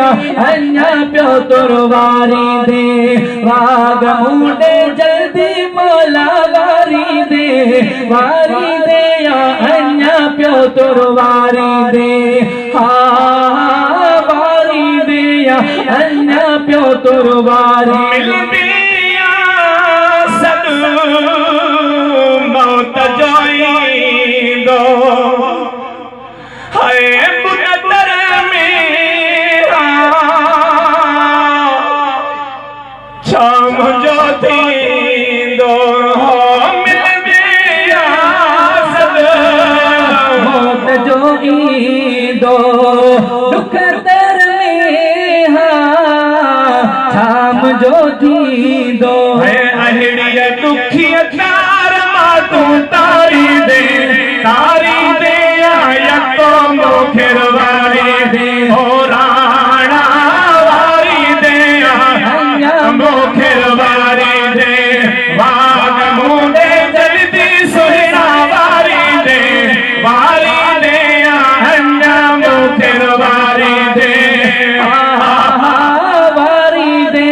अन्या प्यो तुरवारी दे वाग मुंडे जल्दी मौला वारी दे या अन्या प्यो तुरवारी दे वारी दे या अन्या प्यो तुरवारी मिलदिया सद मौत जोईंदो हाय मुक़द्दर शाम जो थींदो मिलदिया सद मौत जो ईंदो दुख दर में शाम जो थींदो अहिड़ीअ दुखी तार मां तूं तारी दे यको मोखिर वारी दे हो राणा वारी दे मोखिर वारी दे वाग मुंडे जल्दी सुहिना वारी दे अन्या मोखिर वारी दे वारी दे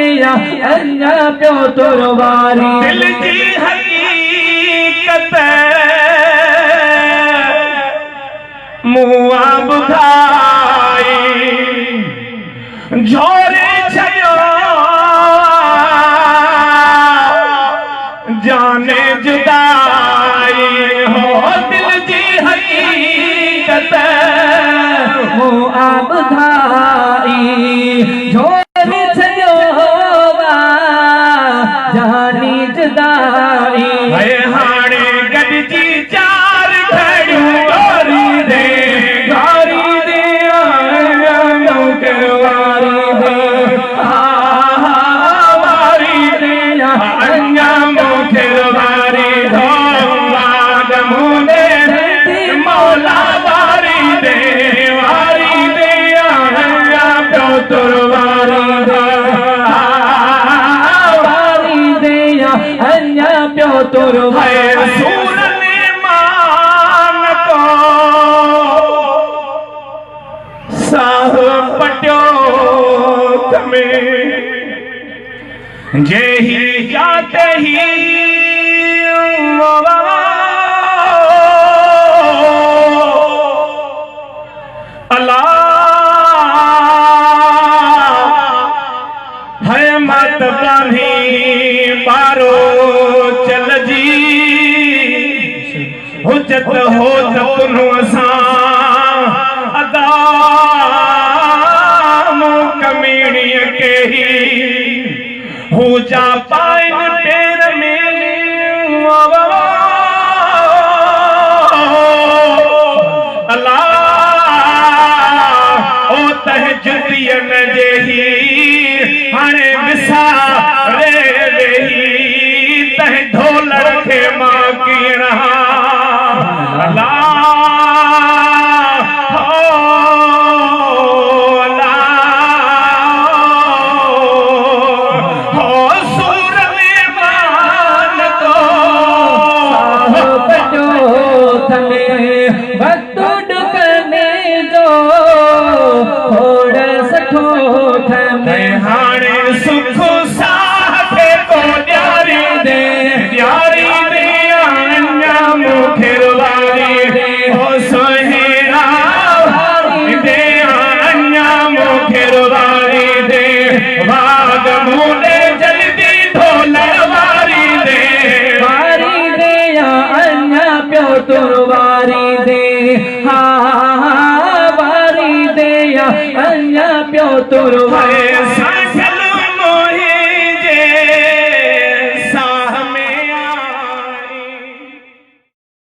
अन्या प्यो तुरवारी दिल जी हकीकत मुआ बुधाई झोरे छयो जाने जुदाई हो दिल जी हकीकत मुआ बुधाई झोरे छयो जानी जुदाई हाणे गॾिजी चार घड़ियूं वारी दे वारी दे अन्या मोखिर वारी दे वाग मुंडे मौला वारी दे अन्या प्यो तुरवारी दे वारी दे अन्या प्यो तुरवारी सूर ने मान को साह पटियो में जेही जाते ही अल्लाह है मत बानी बारो चल जी हुजत हो तनु असां अदा कमीणी के ही हो जा पाइन पैर में अल्लाह ओ तहजुदियन जेही हाणे विसारे वेही तह ढोलर खे मां कीअं रहां अल्लाह हाणे सुख साथ को ॾियारी दे अन्या मोखिर वारी दे हो सुहिना वारी दे अन्या मोखिर वारी दे वाग मुंडे जल्दी ढोलर वारी दे अन्या प्यो तुरवारी दे वारी दे अन्या प्यो तुरवारी